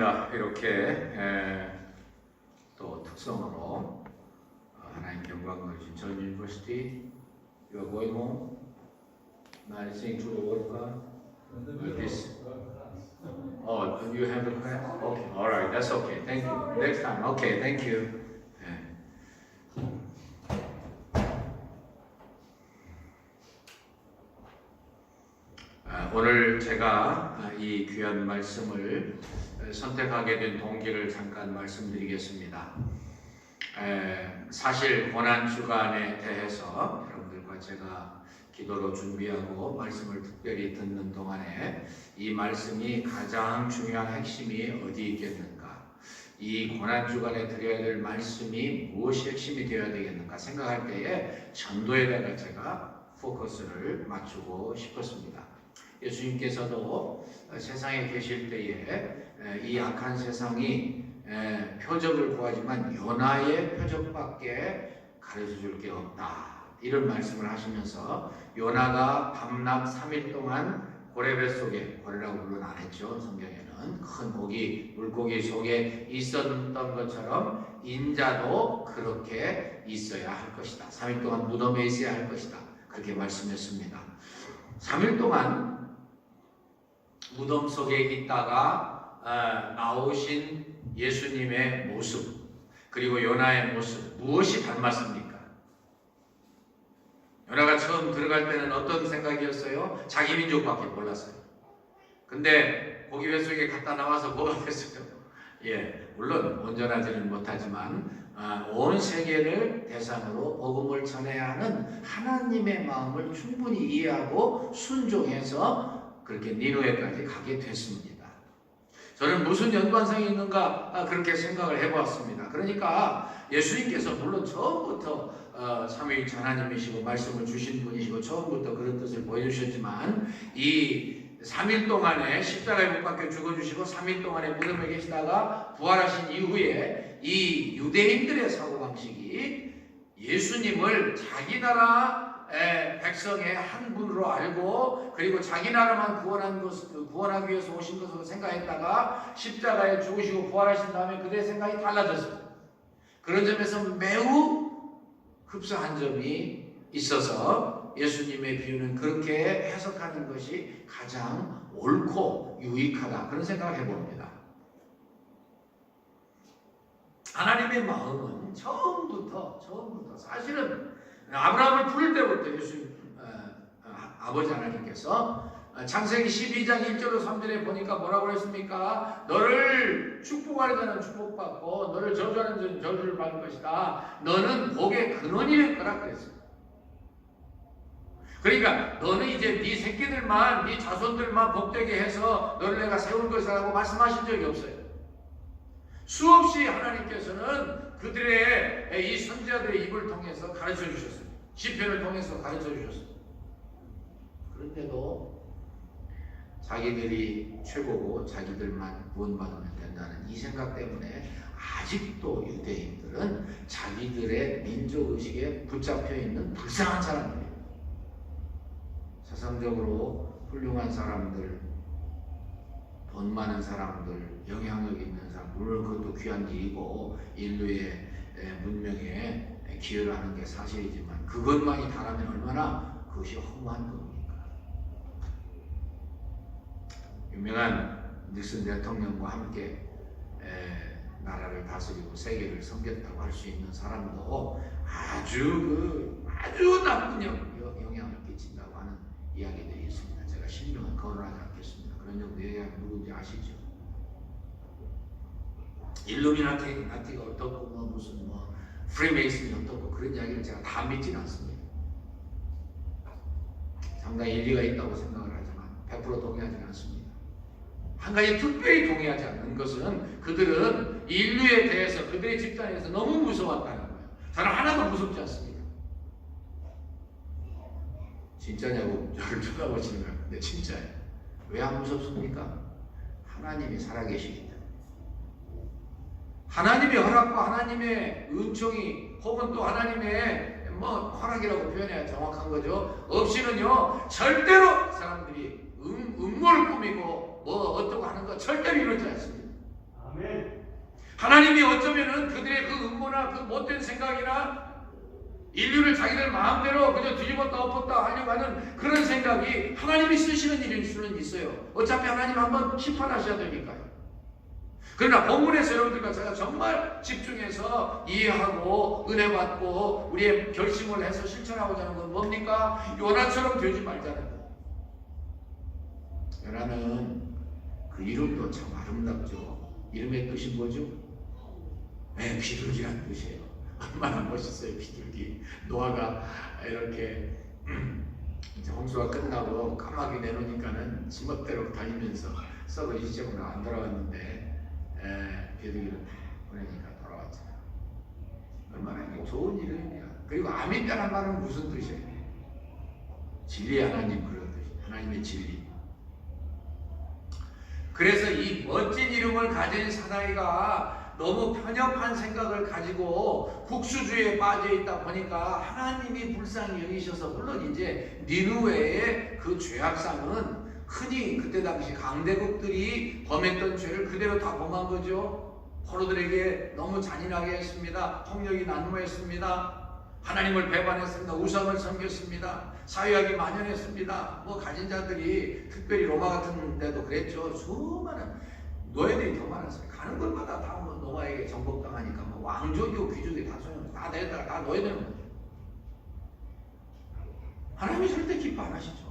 이렇게 또 특성으로 하나님 영광을 주신 전 유니버시티 You are going home? Not listening to the word of God? Like this? Oh, you have the class? Okay, all right, that's okay. Thank you. Next time. Okay, thank you. 오늘 제가 이 귀한 말씀을 선택하게 된 동기를 잠깐 말씀드리겠습니다. 사실 고난주간에 대해서 여러분들과 제가 기도로 준비하고 말씀을 특별히 듣는 동안에 이 말씀이 가장 중요한 핵심이 어디 있겠는가, 이 고난주간에 드려야 될 말씀이 무엇이 핵심이 되어야 되겠는가 생각할 때에 전도에다가 제가 포커스를 맞추고 싶었습니다. 예수님께서도 세상에 계실 때에 이 악한 세상이 표적을 구하지만 요나의 표적밖에 가르쳐줄 게 없다, 이런 말씀을 하시면서 요나가 밤낮 3일 동안 고래배 속에, 고래라고 물론 안 했죠, 성경에는 큰 물고기 속에 있었던 것처럼 인자도 그렇게 있어야 할 것이다, 3일 동안 무덤에 있어야 할 것이다, 그렇게 말씀했습니다. 3일 동안 무덤 속에 있다가 나오신 예수님의 모습, 그리고 요나의 모습, 무엇이 닮았습니까? 요나가 처음 들어갈 때는 어떤 생각이었어요? 자기 민족밖에 몰랐어요. 근데 고기 뱃속에 갔다 나와서 뭐가 됐어요? 물론 온전하지는 못하지만 온 세계를 대상으로 복음을 전해야 하는 하나님의 마음을 충분히 이해하고 순종해서 그렇게 니누에까지 가게 됐습니다. 저는 무슨 연관성이 있는가 그렇게 생각을 해보았습니다. 그러니까 예수님께서 물론 처음부터 삼위일체 하나님이시고 말씀을 주신 분이시고 처음부터 그런 뜻을 보여주셨지만 이 3일 동안에 십자가에 못 박혀 죽어주시고 3일 동안에 무덤에 계시다가 부활하신 이후에 이 유대인들의 사고방식이 예수님을 자기 나라 백성의 한 분으로 알고, 그리고 자기 나라만 구원하기 위해서 오신 것으로 생각했다가 십자가에 죽으시고 부활하신 다음에 그들의 생각이 달라졌어요. 그런 점에서 매우 흡사한 점이 있어서 예수님의 비유는 그렇게 해석하는 것이 가장 옳고 유익하다, 그런 생각을 해봅니다. 하나님의 마음은 처음부터 사실은 아브라함을 부를 때부터 예수님 아버지 하나님께서 창세기 12장 1절로 3절에 보니까 뭐라고 했습니까? 너를 축복하는 자는 축복받고 너를 저주하는 자는 저주를 받을 것이다. 너는 복의 근원이 될 거라 그랬어요. 그러니까 너는 이제 네 새끼들만, 네 자손들만 복되게 해서 너를 내가 세울 것이라고 말씀하신 적이 없어요. 수없이 하나님께서는 그들의 이 선지자들의 입을 통해서 가르쳐 주셨어요. 시편을 통해서 가르쳐 주셨어요. 그런데도 자기들이 최고고 자기들만 구원받으면 된다는 이 생각 때문에 아직도 유대인들은 자기들의 민족의식에 붙잡혀 있는 불쌍한 사람들이에요. 세상적으로 훌륭한 사람들, 돈 많은 사람들, 영향력 있는 사람, 물론 그것도 귀한 일이고 인류의 문명에 기여를 하는 게 사실이지만 그것만이 다라면 얼마나 그것이 허무한 겁니까? 유명한 닉슨 대통령과 함께 나라를 다스리고 세계를 섬겼다고 할 수 있는 사람도 아주 나쁜 영향을 끼친다고 하는 이야기들이 있습니다. 제가 실명은 거론하지 않겠습니다. 그런 정도 얘기하면 누군지 아시죠? 일루미나티가 어떻고 무슨 프리메이슨이 어떻고 그런 이야기를 제가 다 믿지는 않습니다. 상당히 일리가 있다고 생각을 하지만 100% 동의하지는 않습니다. 한 가지 특별히 동의하지 않는 것은 그들은 인류에 대해서 그들의 집단에서 너무 무서웠다는 거예요. 저는 하나도 무섭지 않습니다. 진짜냐고 저를 쳐다보시는 거예요. 근데 진짜예요. 왜 안 무섭습니까? 하나님이 살아계시기 때문에. 하나님의 허락과 하나님의 은총이 혹은 또 하나님의 허락이라고 표현해야 정확한 거죠. 없이는요 절대로 사람들이 음모를 꾸미고 어떻고 하는 거 절대로 이루어지지 않습니다. 하나님이 어쩌면은 그들의 그 음모나 그 못된 생각이나 인류를 자기들 마음대로 그저 뒤집었다 엎었다 하려고 하는 그런 생각이 하나님이 쓰시는 일일 수는 있어요. 어차피 하나님 한번 심판하셔야 되니까요. 그러나 본문에서 여러분들과 제가 정말 집중해서 이해하고 은혜 받고 우리의 결심을 해서 실천하고자 하는 건 뭡니까? 요나처럼 되지 말자는 거예요. 요나는 그 이름도 참 아름답죠. 이름의 뜻이 뭐죠? 네, 비둘기란 뜻이에요. 얼마나 멋있어요, 비둘기. 노아가 이렇게 이제 홍수가 끝나고 까마귀 내놓으니까는 지멋대로 달리면서 썩을 이쪽으로 안 돌아왔는데 비둘기를 보내니까 돌아왔잖아요. 얼마나 좋은 이름이야. 그리고 아민이라는 말은 무슨 뜻이에요? 진리의 하나님, 그런 뜻이에요. 하나님의 진리. 그래서 이 멋진 이름을 가진 사나이가 너무 편협한 생각을 가지고 국수주의에 빠져 있다 보니까 하나님이 불쌍히 여기셔서, 물론 이제 니느웨의 그 죄악상은 흔히 그때 당시 강대국들이 범했던 죄를 그대로 다 범한 거죠. 포로들에게 너무 잔인하게 했습니다. 폭력이 난무했습니다. 하나님을 배반했습니다. 우상을 섬겼습니다. 사회학이 만연했습니다. 뭐 가진 자들이, 특별히 로마 같은 데도 그랬죠. 수많은 노예들이 더 많았어요. 가는 곳마다 다 뭐 노마에게 정복당하니까 뭐 왕족이고 귀족이 다 소용, 다 내다가 다 노예되는 거죠. 하나님이 절대 기뻐 안 하시죠.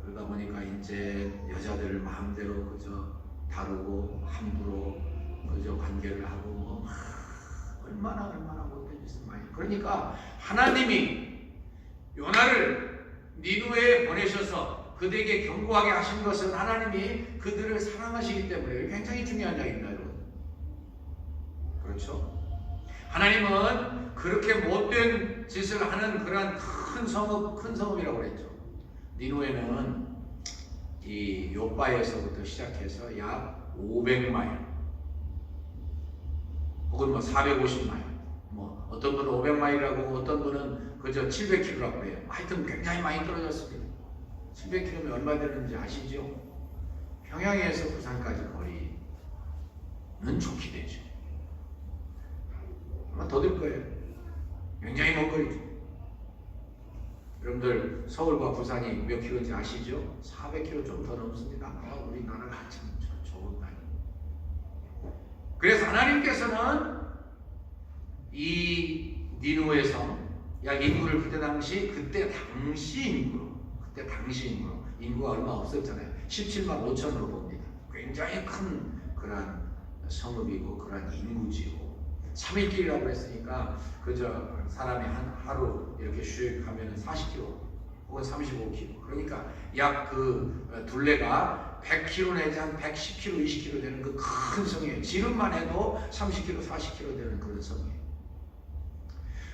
그러다 보니까 이제 여자들을 마음대로 그저 다루고 함부로 그저 관계를 하고 뭐 얼마나 못된 짓을 많이. 그러니까 하나님이 요나를 니느웨에 보내셔서 그들에게 경고하게 하신 것은 하나님이 그들을 사랑하시기 때문에. 굉장히 중요한 이야기입니다, 여러분. 그렇죠? 하나님은 그렇게 못된 짓을 하는 그러한 큰 성읍이라고 그랬죠. 니느웨는 이 요바에서부터 시작해서 약 500마일 혹은 뭐 450마일, 뭐 어떤 분은 500마일이라고 어떤 분은 그저 700km라고 해요. 하여튼 굉장히 많이 떨어졌습니다. 700km면 얼마 되는지 아시죠? 평양에서 부산까지 거리는 좋게 되죠. 아마 더 될 거예요. 굉장히 먼 거리죠. 여러분들 서울과 부산이 몇 킬로인지 아시죠? 400km 좀 더 넘습니다. 우리나라가 참 좋은 나라. 그래서 하나님께서는 이 니느웨 성, 약 인구를 그때 당시 인구로, 인구가 얼마 없었잖아요. 17만 5천으로 봅니다. 굉장히 큰 그런 성읍이고 그런 인구지고. 3일길이라고 했으니까 그저 사람이 하루 이렇게 슉 하면 40km 혹은 35km, 그러니까 약 그 둘레가 100km 내지 한 110km, 20km 되는 그 큰 성이에요. 지름만 해도 30km, 40km 되는 그런 성이에요.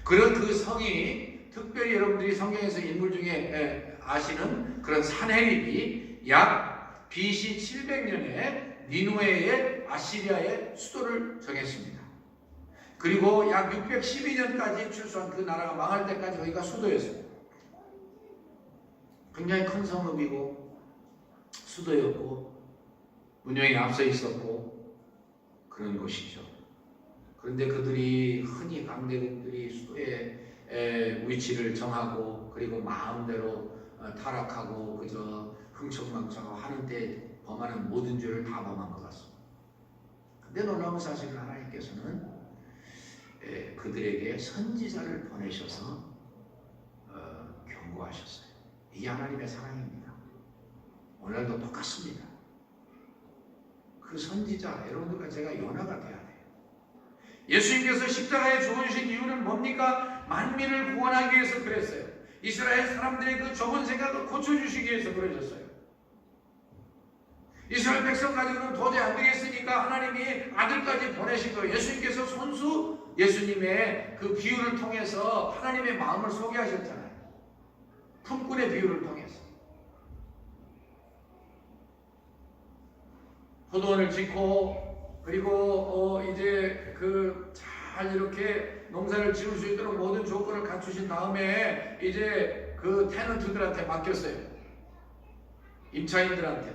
그런 그 성이, 특별히 여러분들이 성경에서 인물 중에 아시는 그런 산헤립이 약 BC 700년에 니느웨의 아시리아의 수도를 정했습니다. 그리고 약 612년까지 출소한 그 나라가 망할 때까지 거기가 수도였습니다. 굉장히 큰 성읍이고 수도였고 문명에 앞서 있었고 그런 곳이죠. 그런데 그들이 흔히 강대국들이 수도의 위치를 정하고 그리고 마음대로 타락하고 그저 흥청망청하고 하는 때 범하는 모든 죄를 다 범한 것 같습니다. 근데 놀라운 사실은 하나님께서는 그들에게 선지자를 보내셔서 경고하셨어요. 이게 하나님의 사랑입니다. 오늘도 똑같습니다. 그 선지자, 여러분들과 제가 요나가 돼야 돼요. 예수님께서 십자가에 죽으신 이유는 뭡니까? 만민을 구원하기 위해서 그랬어요. 이스라엘 사람들의 그 좁은 생각을 고쳐주시기 위해서 그러셨어요. 이스라엘 백성 가지고는 도저히 안 되겠으니까 하나님이 아들까지 보내신 거예요. 예수님께서 손수 예수님의 그 비유를 통해서 하나님의 마음을 소개하셨잖아요. 품꾼의 비유를 통해서. 포도원을 짓고 그리고 이제 그 잘 이렇게 농사를 지을 수 있도록 모든 조건을 갖추신 다음에 이제 그 테넌트들한테 맡겼어요. 임차인들한테.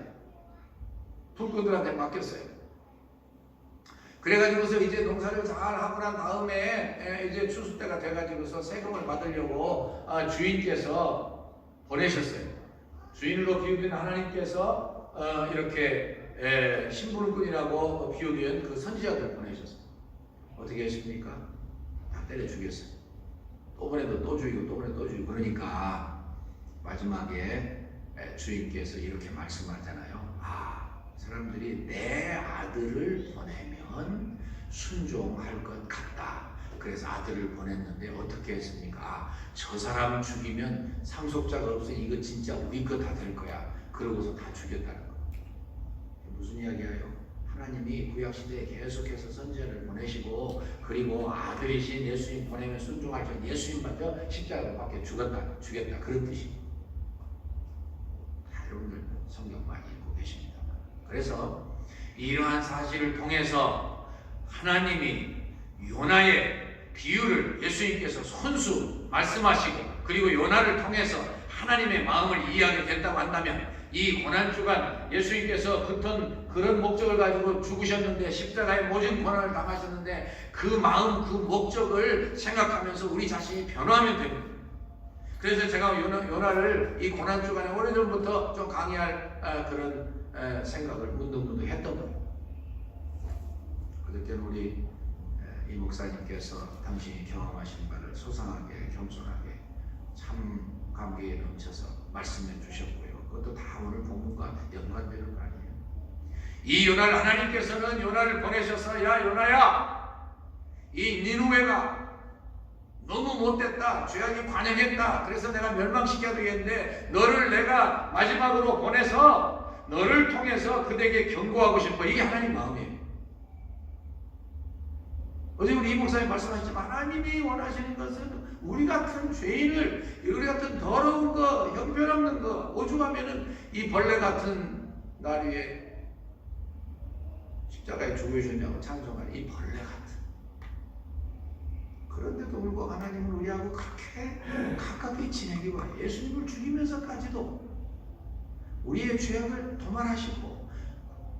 불꾼들한테 맡겼어요. 그래가지고서 이제 농사를 잘 하고 난 다음에 이제 추수 때가 돼가지고서 세금을 받으려고 주인께서 보내셨어요. 주인으로 비우된 하나님께서 이렇게 신불꾼이라고 비우된 그 선지자들 보내셨어요. 어떻게 했습니까? 다 때려 죽였어요. 또 보내도 또 죽이고 또 보내도 또 죽이고. 그러니까 마지막에 주인께서 이렇게 말씀하잖아요. 사람들이 내 아들을 보내면 순종할 것 같다. 그래서 아들을 보냈는데 어떻게 했습니까? 저 사람 죽이면 상속자가 없어. 이거 진짜 우리 거 다 될 거야. 그러고서 다 죽였다는 거. 무슨 이야기예요? 하나님이 구약시대에 계속해서 선지자를 보내시고, 그리고 아들이신 예수님 보내면 순종할 줄 예수님마저 십자가를 밖에 죽였다. 그런 뜻입니다. 여러분들 성경 많이 읽고 계십니다. 그래서 이러한 사실을 통해서 하나님이 요나의 비유를 예수님께서 손수 말씀하시고, 그리고 요나를 통해서 하나님의 마음을 이해하게 된다고 한다면, 이 고난주간 예수님께서 그런 목적을 가지고 죽으셨는데, 십자가의 모든 고난을 당하셨는데, 그 마음, 그 목적을 생각하면서 우리 자신이 변화하면 됩니다. 그래서 제가 요나를 이 고난주간에 오래전부터 좀 강의할 그런 생각을 문득문득 했던 거예요. 그때는 우리 이 목사님께서 당신이 경험하신 바를 소상하게 겸손하게 참 감격에 넘쳐서 말씀해 주셨고요. 그것도 다 오늘 본문과 연관되는 거 아니에요. 이 요나를 하나님께서는 요나를 보내셔서, 야 요나야, 이 니누웨가 너무 못됐다, 죄악이 관영했다, 그래서 내가 멸망시켜야 되겠는데 너를 내가 마지막으로 보내서 너를 통해서 그대에게 경고하고 싶어. 이게 하나님 마음이에요. 어제 우리 이 목사님 말씀하셨지만, 하나님이 원하시는 것은 우리 같은 죄인을, 우리 같은 더러운 거, 형편없는 거, 오죽하면은 이 벌레 같은 날 위에 십자가에 죽으셨냐고 찬송하는 이 벌레 같은. 그런데도 불구하고 하나님은 우리하고 그렇게 가깝게 지내기 바라요. 예수님을 죽이면서까지도 우리의 죄악을 도말하시고,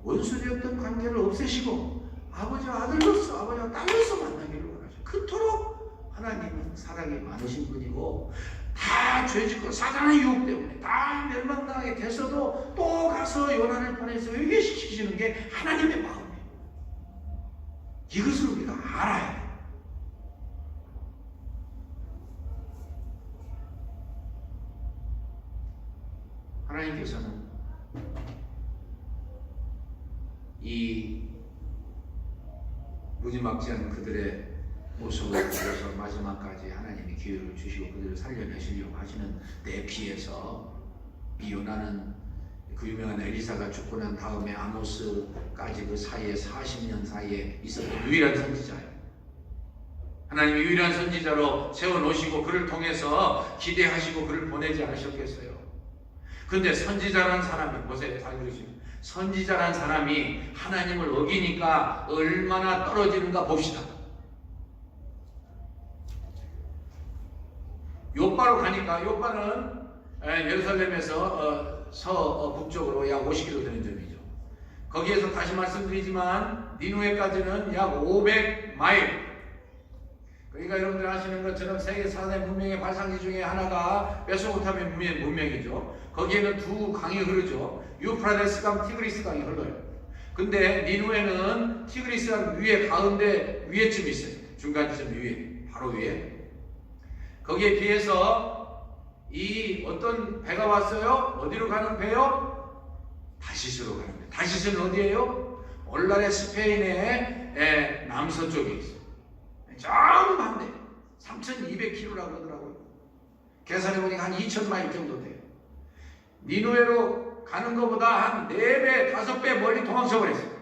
원수되었던 관계를 없애시고, 아버지와 아들로서, 아버지와 딸로서 만나기를 원하셔요. 그토록 하나님은 사랑이 많으신 분이고, 다 죄짓고 사단의 유혹 때문에 다 멸망당하게 돼서도 또 가서 요나를 보내서 회개시키시는 게 하나님의 마음이에요. 이것을 우리가 알아야 돼요. 하나님께서는 이 무지막지한 그들의 모습을 보여서 마지막까지 하나님이 기회를 주시고 그들을 살려내시려고 하시는 내피에서, 이 요나는 그 유명한 엘리사가 죽고 난 다음에 아모스까지 그 사이에 40년 사이에 있었던 유일한 선지자예요. 하나님이 유일한 선지자로 세워놓으시고 그를 통해서 기대하시고 그를 보내지 않으셨겠어요? 근데 선지자라는 사람이, 보세요, 잘 들으시면, 선지자라는 사람이 하나님을 어기니까 얼마나 떨어지는가 봅시다. 요바로 가니까, 요바는 예루살렘에서 서북쪽으로 약 50km 되는 점이죠. 거기에서 다시 말씀드리지만 니누웨까지는 약 500마일. 그러니까 여러분들 아시는 것처럼 세계 4대 문명의 발상지 중에 하나가 메소포타미아 문명이죠. 거기에는 두 강이 흐르죠. 유프라데스 강, 티그리스 강이 흘러요. 근데 니누웨는 티그리스 강 위에, 가운데 위에쯤 있어요. 중간 지점 위에, 바로 위에. 거기에 비해서 이 어떤 배가 왔어요. 어디로 가는 배요? 다시스로 가는 배. 다시스는 어디예요? 오늘날의 스페인의 남서쪽에 있어요. 좀 반대. 3,200km라고 그러더라고요. 계산해보니까 한 2,000마일 정도 돼요. 니누웨로 가는 것보다 한 4배, 5배 멀리 도망쳐 버렸어요.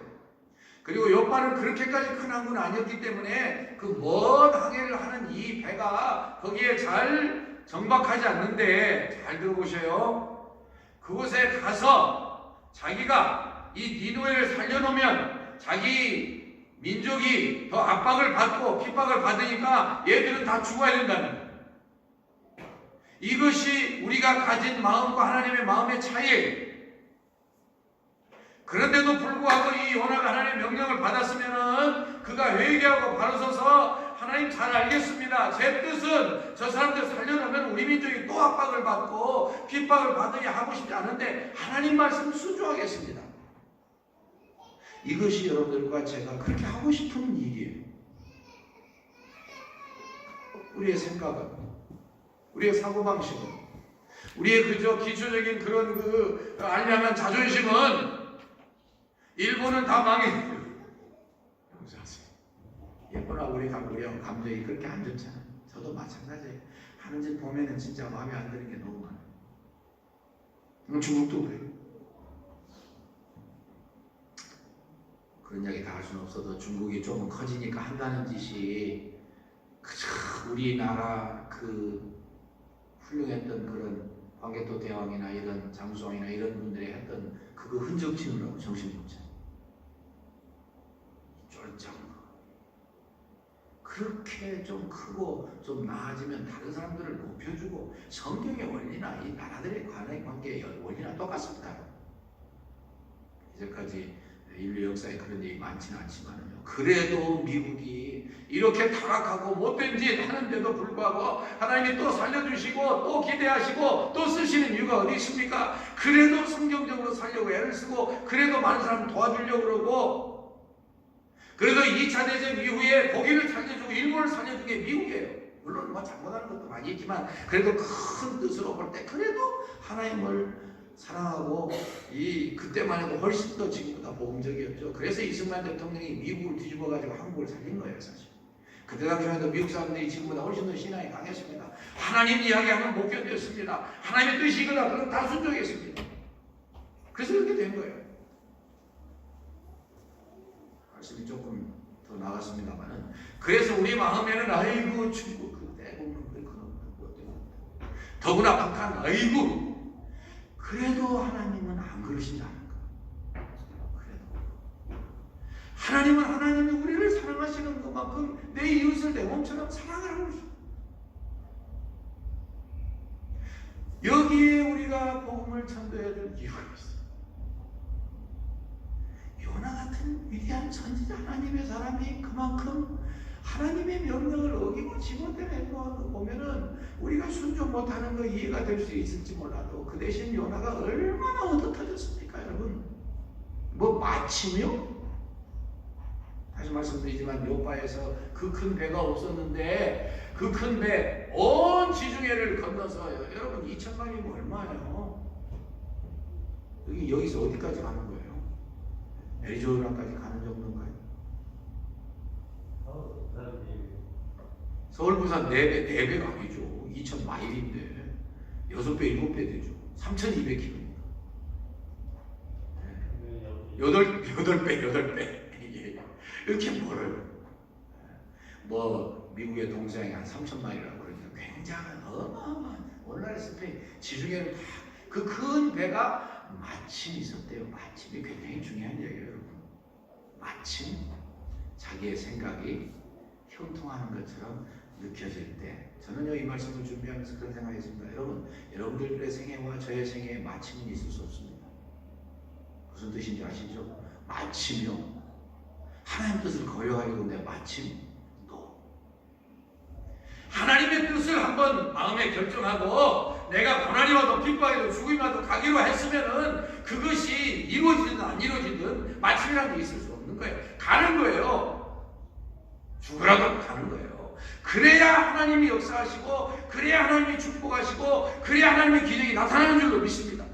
그리고 요바는 그렇게까지 큰 항구는 아니었기 때문에 그 먼 항해를 하는 이 배가 거기에 잘 정박하지 않는데, 잘 들어보셔요. 그곳에 가서 자기가 이 니누웨를 살려놓으면 자기 민족이 더 압박을 받고 핍박을 받으니까 얘들은 다 죽어야 된다는 거예요. 이것이 우리가 가진 마음과 하나님의 마음의 차이예요. 그런데도 불구하고 이 요나가 하나님의 명령을 받았으면은 그가 회개하고 바로 서서 하나님 잘 알겠습니다. 제 뜻은 저 사람들 살려놓으면 우리 민족이 또 압박을 받고 핍박을 받으니 하고 싶지 않은데 하나님 말씀 순종하겠습니다. 이것이 여러분들과 제가 그렇게 하고 싶은 일이에요. 우리의 생각은, 우리의 사고방식은, 우리의 그저 기초적인 그런 그 알량한 자존심은 일본은 다 망했어요. 용서하세요. 일본하고 우리 감정이 그렇게 안 좋잖아요. 저도 마찬가지예요. 하는 짓 보면은 진짜 마음에 안 드는 게 너무 많아요. 중국도 그래요. 그런 이야기 다 할 수는 없어도 중국이 조금 커지니까 한다는 짓이 그저 우리나라 그 훌륭했던 그런 광개토 대왕이나 이런 장수왕이나 이런 분들이 했던 그거 흔적 지으려고 정신이 없잖아요. 쫄짱 그렇게 좀 크고 좀 나아지면 다른 사람들을 높여주고 성경의 원리나 이 나라들의 관계의 원리나 똑같습니다. 이제까지 인류 역사에 그런 일이 많지는 않지만요. 그래도 미국이 이렇게 타락하고 못된 짓 하는데도 불구하고 하나님이 또 살려주시고 또 기대하시고 또 쓰시는 이유가 어디 있습니까? 그래도 성경적으로 살려고 애를 쓰고 그래도 많은 사람 도와주려고 그러고 그래도 2차 대전 이후에 독일을 살려주고 일본을 살려준 게 미국이에요. 물론 뭐 잘못하는 것도 많이 있지만 그래도 큰 뜻으로 볼 때 그래도 하나님을 사랑하고 그때만 해도 훨씬 더 지금보다 복음적이었죠. 그래서 이승만 대통령이 미국을 뒤집어가지고 한국을 살린 거예요, 사실. 그때 당시에도 미국 사람들이 지금보다 훨씬 더 신앙이 강했습니다. 하나님 이야기하면 못 견뎠습니다. 하나님의 뜻이거나 그럼 다 순종했습니다. 그래서 그렇게 된 거예요. 말씀이 조금 더 나갔습니다만은 그래서 우리 마음에는 아이고 중국 그때 보면 더구나 북한 아이고 그래도 하나님은 안 그러신다는 거. 그래도 하나님은 하나님이 우리를 사랑하시는 것만큼 내 이웃을 내 몸처럼 사랑을 하고 있어요. 여기에 우리가 복음을 전도해야 될 이유가 있어요. 요나 같은 위대한 선지자 하나님의 사람이 그만큼 하나님의 명령을 어기고 지못대로 행동하는 거 보면은 우리가 순종 못하는 거 이해가 될 수 있을지 몰라도 그 대신 요나가 얼마나 얻어터졌습니까, 여러분? 뭐 마침이요? 다시 말씀드리지만 요파에서 그 큰 배가 없었는데 그 큰 배 온 지중해를 건너서 여러분 2,000마리면 얼마예요? 여기서 어디까지 가는 거예요? 애리조나까지 가는 정도인가요? 서울 부산 4배가 아니죠. 2,000마일인데 6배, 7배 되죠. 3,200km. 8배. 이렇게 멀어요. 뭐 미국의 동서양이 한 3,000마일이라고 그러니까 굉장한 어마어마한 오늘날의 스페인 지중해를 다 그 큰 배가 마침이 있었대요. 마침이 굉장히 중요한 얘기예요, 여러분. 마침 자기의 생각이 형통하는 것처럼 느껴질 때 저는요 이 말씀을 준비하면서 그런 생각했습니다. 여러분, 여러분들의 생애와 저의 생애에 마침은 있을 수 없습니다. 무슨 뜻인지 아시죠? 마침이요. 하나님 뜻을 거역하려고 내 마침 하나님의 뜻을 한번 마음에 결정하고 내가 고난이 와도 핍박에도 죽음이 와도 가기로 했으면은 그것이 이루어지든 안 이루어지든 마침이라는 게 있을 수 없는 거예요. 가는 거예요. 죽으라고 가는 거예요. 그래야 하나님이 역사하시고 그래야 하나님이 축복하시고 그래야 하나님의 기적이 나타나는 줄로 믿습니다.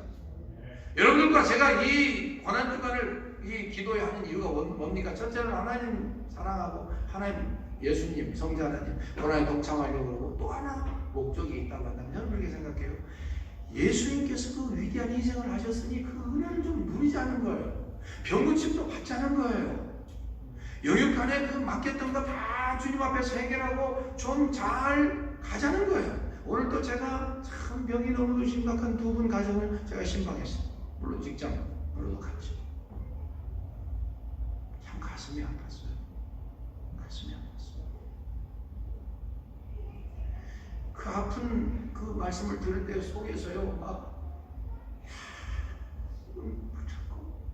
여러분들과 제가 이 고난주간을 이 기도에 하는 이유가 뭡니까? 첫째는 하나님 사랑하고 하나님 예수님, 성자 하나님, 고난에 동참하려고 그러고 또 하나 목적이 있다고 한다면 저는 그렇게 생각해요. 예수님께서 그 위대한 희생을 하셨으니 그 은혜를 좀 누리지 않은 거예요. 병고침도 받지 않은 거예요. 영육간에 그 맡겼던 거 다 주님 앞에서 해결하고 좀 잘 가자는 거예요. 오늘도 제가 참 병이 너무 심각한 2분 가정을 제가 신방했어요. 물론 직장으로도 갔죠. 참 가슴이 아팠어요. 가슴이 아팠어요. 그 아픈 그 말씀을 들을 때 속에서요 막 붙잡고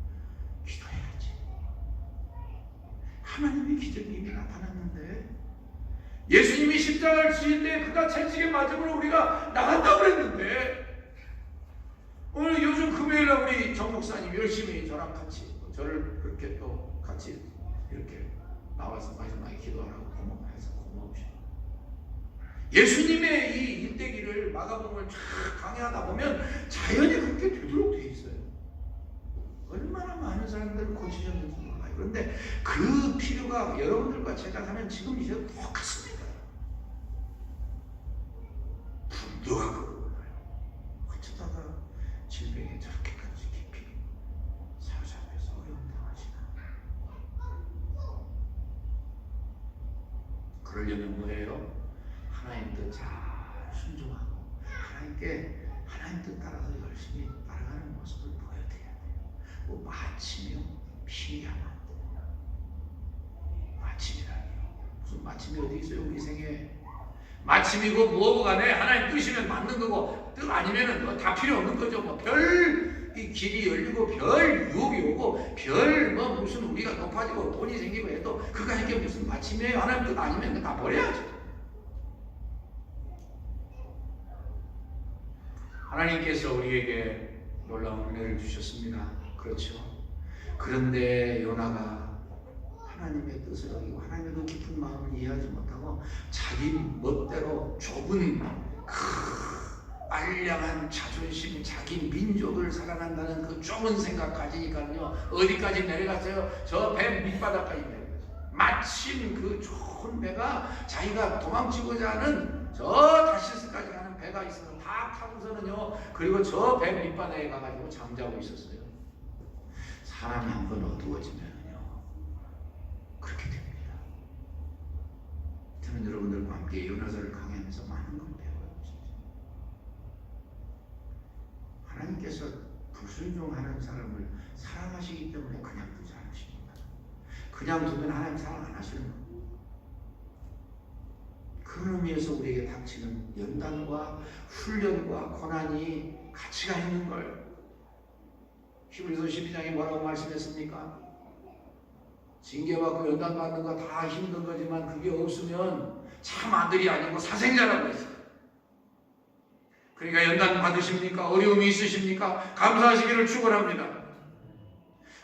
하나님의 기적이 이미 나타났는데, 예수님이 십자가를 지실 때 그가 채찍에 맞음으로 우리가 나간다고 그랬는데, 오늘 요즘 금요일날 우리 정 목사님 열심히 저랑 같이, 저를 그렇게 또 같이 이렇게 나와서 마지막에 기도하라고 고마워해서 고마우시고, 예수님의 이 일대기를 마가복음을 쫙 강의하다 보면 자연히 그렇게 되도록 돼 있어요. 얼마나 많은 사람들을 고치셨는지 몰라요. 그런데 그 필요가 여러분들과 제가 사는 지금 이제 똑같습니다. 분노가 그러나요? 어쩌다가 질병에 저렇게까지 깊이 사로잡혀서 어려움 당하시나. 그러려면 뭐예요? 하나님 뜻 잘 순종하고 하나님께 하나님 뜻 따라서 열심히 따라가는 모습을 보여드려야 돼요. 뭐 마침이요? 피하면 안 돼요. 마침이라니요. 무슨 마침이 어디 있어요? 우리 생에. 마침이고 뭐고 간에 하나님 뜻이면 맞는 거고, 뜻 아니면은 뭐 다 필요 없는 거죠. 뭐 별 이 길이 열리고 별 유혹이 오고 별 뭐 무슨 우리가 높아지고 돈이 생기고 해도 그거 이게 무슨 마침이에요? 하나님 뜻 아니면 그거 다 버려야죠. 하나님께서 우리에게 놀라운 은혜를 주셨습니다. 그렇죠. 그런데 요나가 하나님의 뜻을 어기고 하나님의 그 깊은 마음을 이해하지 못하고 자기 멋대로 좁은 알량한 자존심, 자기 민족을 사랑한다는 그 좁은 생각 가지니까요, 어디까지 내려갔어요? 저 배 밑바닥까지 내려갔어요. 마침 그 좋은 배가 자기가 도망치고자 하는 저 다시스까지 가는 배가 있어서 다 타고서는요, 그리고 저 배 밑바닥에 가가지고 잠자고 있었어요. 사람이 한번 어두워지면요 그렇게 됩니다. 저는 여러분들과 함께 요나서를 강의하면서 많은 걸 배워요. 하나님께서 불순종하는 사람을 사랑하시기 때문에 그냥 두지 않으십니다. 그냥 두면 하나님 사랑 안 하시는 겁니다. 그런 의미에서 우리에게 닥치는 연단과 훈련과 고난이 가치가 있는 걸, 히브리서 12장에 뭐라고 말씀했습니까? 징계받고 연단받는 거 다 힘든 거지만 그게 없으면 참 아들이 아니고 사생자라고 했어요. 그러니까 연단 받으십니까? 어려움이 있으십니까? 감사하시기를 축원합니다.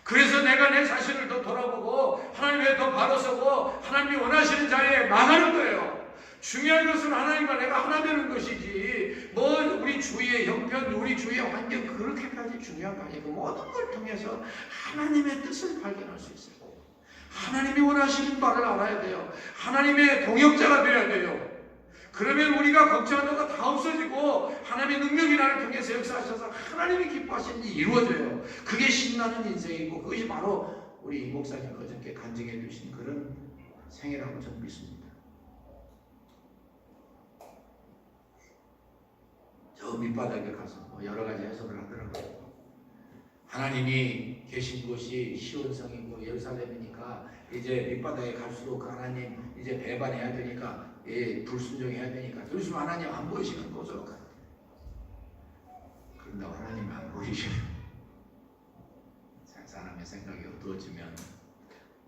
그래서 내가 내 자신을 더 돌아보고 하나님에 더 바로 서고 하나님이 원하시는 자리에 나가는 거예요. 중요한 것은 하나님과 내가 하나 되는 것이지, 뭐 우리 주위의 형편, 우리 주위의 환경, 그렇게까지 중요한 거 아니고 모든 걸 통해서 하나님의 뜻을 발견할 수 있어요. 하나님이 원하시는 바를 알아야 돼요. 하나님의 동역자가 되어야 돼요. 그러면 우리가 걱정하는 거 다 없어지고 하나님의 능력이 나를 통해서 역사하셔서 하나님이 기뻐하시는 일이 이루어져요. 그게 신나는 인생이고 그것이 바로 우리 이 목사님 어저께 간증해 주신 그런 생애라고 저는 믿습니다. 저 밑바닥에 가서 뭐 여러 가지 해석을 하더라고요. 하나님이 계신 곳이 시온성이고 예루살렘이니까 이제 밑바닥에 갈수록 그 하나님 이제 배반해야 되니까, 불순종해야 되니까 요즘 하나님 안 보이시는 곳으로 가요. 그런데 하나님 안 보이시면 사람의 생각이 어두워지면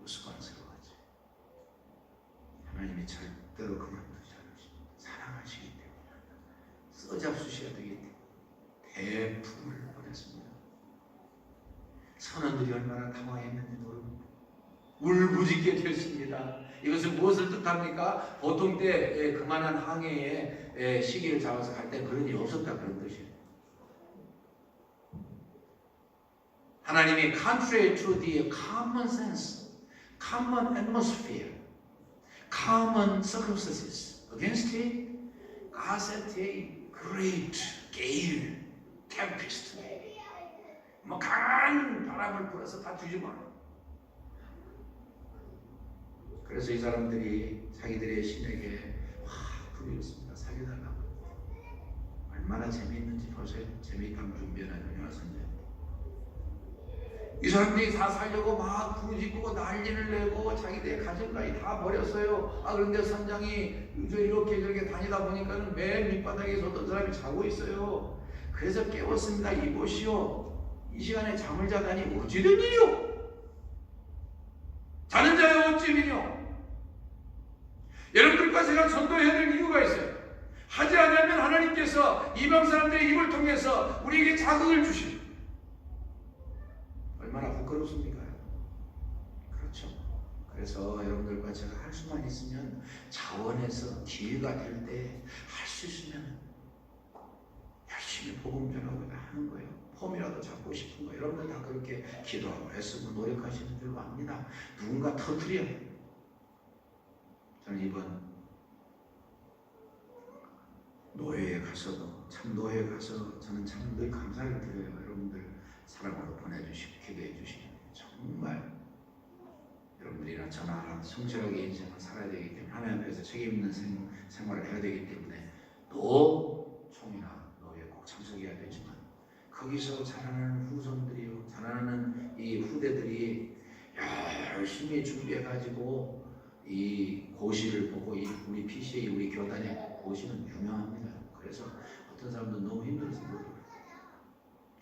우스꽝스러워하죠. 하나님이 절대로 그만두지 않으십니다. 사랑하시기 때문에 써잡수셔야 되기 때문에 대풍을 보냈습니다. 선원들이 얼마나 당황했는지 모릅니다. 울부짖게 됐습니다. 이것은 무엇을 뜻합니까? 보통 때 그만한 항해의 시기를 잡아서 갈 때 그런 일이 없었다, 그런 뜻이에요. 하나님이 contrary to the common sense, common atmosphere, common circumstances, against it, God set a great gale, tempest. 뭐 강한 바람을 불어서 다 뒤집어놔요. 그래서 이 사람들이 자기들의 신에게 부르셨습니다. 살려달라고. 얼마나 재미있는지 보세요. 재미있다면 준비하는 요나 선생. 이 사람들이 다 살려고 막 부르짖고 난리를 내고 자기들의 가정까지 다 버렸어요. 그런데 선장이 이렇게 저렇게 다니다 보니까는 맨 밑바닥에서 어떤 사람이 자고 있어요. 그래서 깨웠습니다. 이보시오. 이 시간에 잠을 자다니 어찌된 일이오? 자는 자여 어찌 해야 될 이유가 있어요. 하지 않으면 하나님께서 이방 사람들의 입을 통해서 우리에게 자극을 주시고 얼마나 부끄럽습니까? 그렇죠. 그래서 여러분들과 제가 할 수만 있으면 자원해서 기회가 될 때 할 수 있으면 열심히 복음 전하고 하는 거예요. 폼이라도 잡고 싶은 거. 여러분들 다 그렇게 기도하고 애쓰고 노력하시는 줄 압니다. 누군가 터뜨려야 돼요. 저는 이번 노예에 가서도 참 노예에 가서 저는 참 늘 감사를 드려요. 여러분들 사랑으로 보내주시고 기도해 주시는 정말 여러분들이나 저나 성실하게 인생을 살아야 되기 때문에 하나님 앞에서 책임 있는 생활을 해야 되기 때문에 또 총이나 노예에 꼭 참석해야 되지만 거기서 자라나는 후손들이요, 자라나는 이 후대들이 열심히 준비해가지고 이 고시를 보고 우리 PCA 우리 교단의 고시는 유명합니다. 그래서 어떤 사람들은 너무 힘들어서 못 들어요.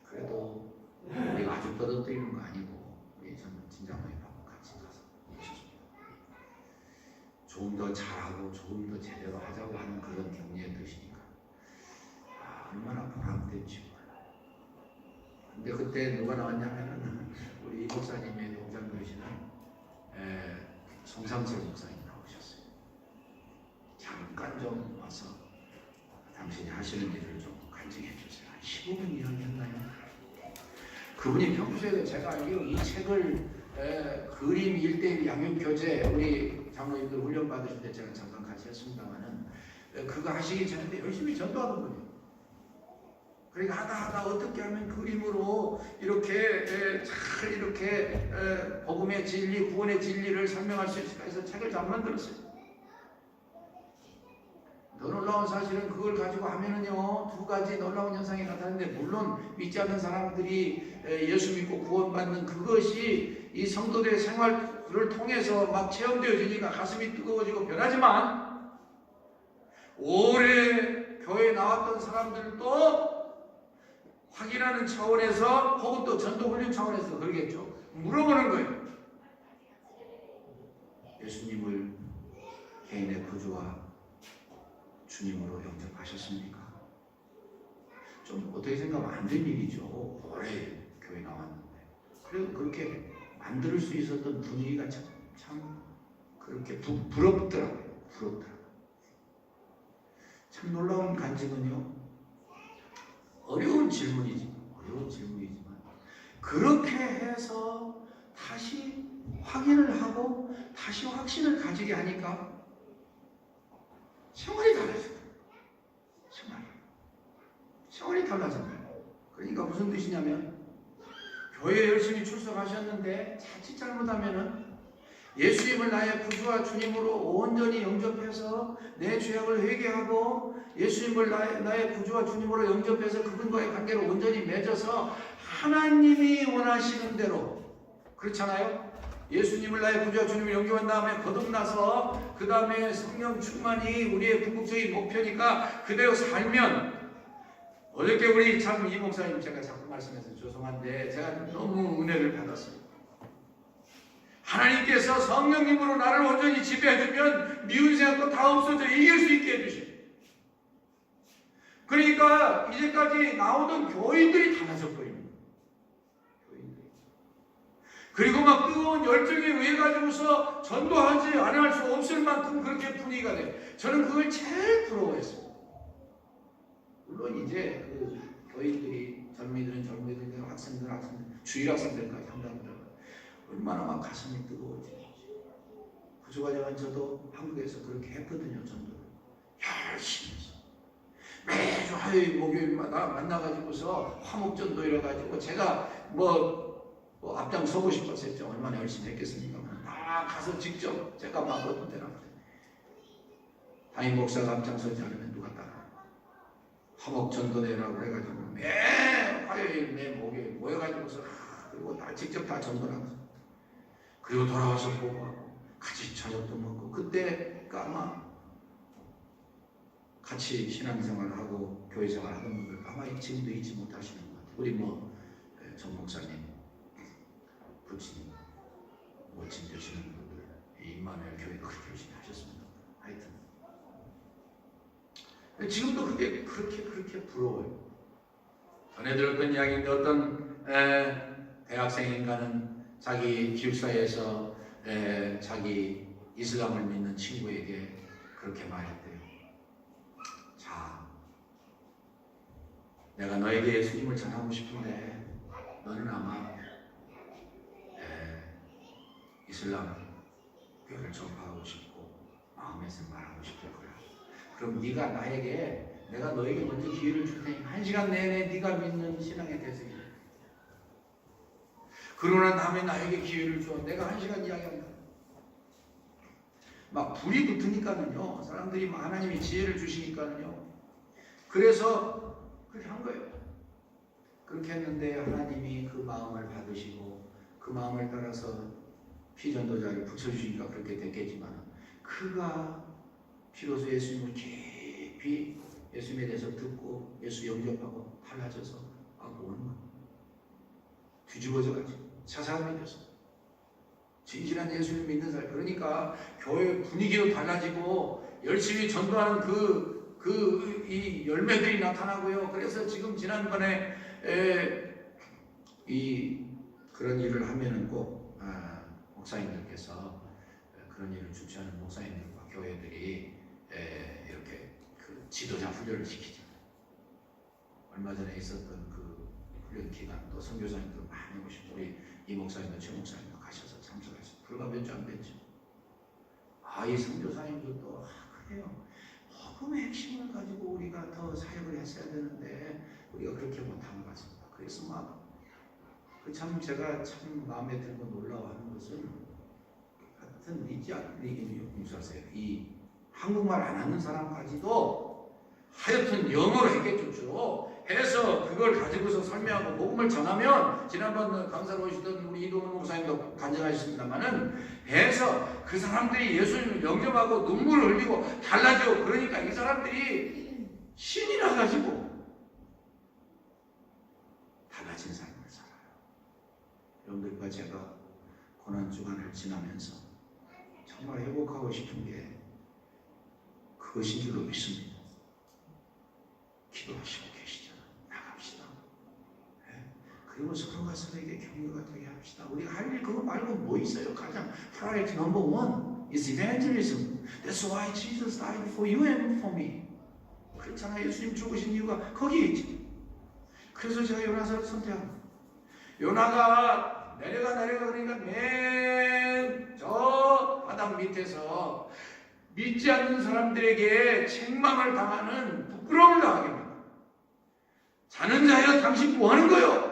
그래도 우리가 아주 떠들어뜨리는 거 아니고 우리 진장모님하고 같이 가서 오셨습니다. 조금 더 잘하고 조금 더 제대로 하자고 하는 그런 격려의 뜻이니까 얼마나 보람된지 몰라요. 근데 그때 누가 나왔냐면은 우리 이 목사님의 동장 되시는 송삼철 목사님 나오셨어요. 잠깐 좀 와서 당신이 하시는 일을 좀 간증해 주세요. 한 15분 이야기했나요? 그분이 평소에 제가 알기로 이 책을 그림 1:1 양육교재 우리 장로님들 훈련 받으실 때 제가 잠깐 같이 했습니다만은 그거 하시기 전에 열심히 전도하던 분이에요. 그러니까 하다 어떻게 하면 그림으로 이렇게 잘 이렇게 복음의 진리, 구원의 진리를 설명할 수 있을까 해서 책을 잘 만들었어요. 더 놀라운 사실은 그걸 가지고 하면은요, 두 가지 놀라운 현상이 나타나는데, 물론 믿지 않는 사람들이 예수 믿고 구원받는 그것이 이 성도들의 생활을 통해서 막 체험되어지니까 가슴이 뜨거워지고 변하지만, 오래 교회에 나왔던 사람들도 확인하는 차원에서 혹은 또 전도 훈련 차원에서 그러겠죠. 물어보는 거예요. 예수님을 개인의 구주와 주님으로 영접하셨습니까? 좀 어떻게 생각하면 안 된 일이죠. 오래 교회 나왔는데. 그래도 그렇게 만들 수 있었던 분위기가 참 그렇게 부럽더라고요. 참 놀라운 간증은요. 어려운 질문이지만 그렇게 해서 다시 확인을 하고 다시 확신을 가지게 하니까 생활이 달라져요. 생활이 달라져요. 그러니까 무슨 뜻이냐면 교회에 열심히 출석하셨는데 자칫 잘못하면은 예수님을 나의 구주와 주님으로 온전히 영접해서 내 죄악을 회개하고 예수님을 나의 구주와 주님으로 영접해서 그분과의 관계를 온전히 맺어서 하나님이 원하시는 대로, 그렇잖아요? 예수님을 나의 구주와 주님을 영접한 다음에 거듭나서 그 다음에 성령 충만이 우리의 궁극적인 목표니까 그대로 살면, 어저께 우리 참 이 목사님 제가 자꾸 말씀해서 죄송한데 제가 너무 은혜를 받았어요. 하나님께서 성령님으로 나를 온전히 지배해주면 미운 생각도 다 없어져 이길 수 있게 해주셔요. 그러니까 이제까지 나오던 교인들이 달라졌거든요. 그리고 막 뜨거운 열정에 의해 가지고서 전도하지 않을 수 없을 만큼 그렇게 분위기가 돼요. 저는 그걸 제일 부러워했어요. 물론 이제 그 교인들이 젊은이들은 학생들 주일 학생들까지 한다고 얼마나 막 가슴이 뜨거워지는지. 그저 과정은 저도 한국에서 그렇게 했거든요. 전도를 열심히 해서 매주 화요일 목요일마다 만나가지고서 화목전도 이래가지고 제가 앞장 서고 싶었었죠. 얼마나 열심히 했겠습니까? 다 가서 직접 제가 막 어떤 때나 담임 목사가 앞장서지 않으면 누가 따라 화목전도대라고 해가지고 매 화요일 매 목요일 모여가지고서 그리고 다 직접 다 전도하면서 그리고 돌아와서 보고 같이 저녁도 먹고, 그때가 아마 같이 신앙생활을 하고 교회생활 하던 분들 아마 지금도 잊지 못하시는 것 같아요. 우리 정 목사님 부친 멋진 되시는 분들, 이만엘 교회 그렇게 열심히 하셨습니다. 하여튼 지금도 그게 그렇게 부러워요. 전에 들었던 이야기인데 어떤 대학생인가는 자기 기숙사에서 자기 이슬람을 믿는 친구에게 그렇게 말했대요. 자, 내가 너에게 예수님을 전하고 싶은데 너는 아마 이슬람 교를 접하고 싶고 마음에서 말하고 싶을 거야. 그럼 네가 내가 너에게 먼저 기회를 줄 테니 1시간 내내 네가 믿는 신앙에 대해서 얘기해. 그러나 다음에 나에게 기회를 줘. 내가 1시간 이야기한다. 막 불이 붙으니까는요. 사람들이 하나님이 지혜를 주시니까는요. 그래서 그렇게 한 거예요. 그렇게 했는데 하나님이 그 마음을 받으시고 그 마음을 따라서 피전도자를 붙여주시니까 그렇게 됐겠지만 그가 비로소 예수님을 깊이 예수님에 대해서 듣고 예수 영접하고 달라져서 오는 거예요. 뒤집어져가지고 사사함이 돼서 진실한 예수를 믿는 사람. 그러니까 교회 분위기도 달라지고 열심히 전도하는 이 열매들이 나타나고요. 그래서 지금 지난번에 그런 일을 하면은 꼭 목사님들께서 그런 일을 주최하는 목사님들과 교회들이 이렇게 그 지도자 훈련을 시키죠. 얼마 전에 있었던 그 훈련 기간 또 선교사님도 많이 오시고 우리 이 목사님도 최 목사님도 가셔서 참석하셨어요. 불과 몇 주 안 됐죠. 이 선교사님도 또 그래요. 복음의 핵심을 가지고 우리가 더 사역을 했어야 되는데 우리가 그렇게 못한 것 같습니다. 그래서 참 제가 참 마음에 들고 놀라워하는 것은 같은 용서하세요. 이 한국말 안 하는 사람까지도 하여튼 영어로 했겠죠. 해서 그걸 가지고서 설명하고 복음을 전하면 지난번 강사로 오시던 우리 이동훈 목사님도 간증하셨습니다만은 해서 그 사람들이 예수님을 영접하고 눈물을 흘리고 달라져. 그러니까 이 사람들이 신이 나가지고 달라진 삶을 살아요. 여러분들과 제가 고난주간을 지나면서 정말 회복하고 싶은 게 그것인 줄로 믿습니다. 기도하시고 계시잖아요. 나갑시다. 그리고 서로가 서로에게 격려가 되게 합시다. 우리가 할 일 그거 말고 뭐 있어요? 가장 priority number one is evangelism. That's why Jesus died for you and for me. 그렇잖아요. 예수님 죽으신 이유가 거기에 있지. 그래서 제가 요나서를 선택합니다. 요나가 내려가 그러니까 맨 저 바닥 밑에서 믿지 않는 사람들에게 책망을 당하는 부끄러움을 당하게 합니다. 자는 자여 당신 뭐 하는 거요?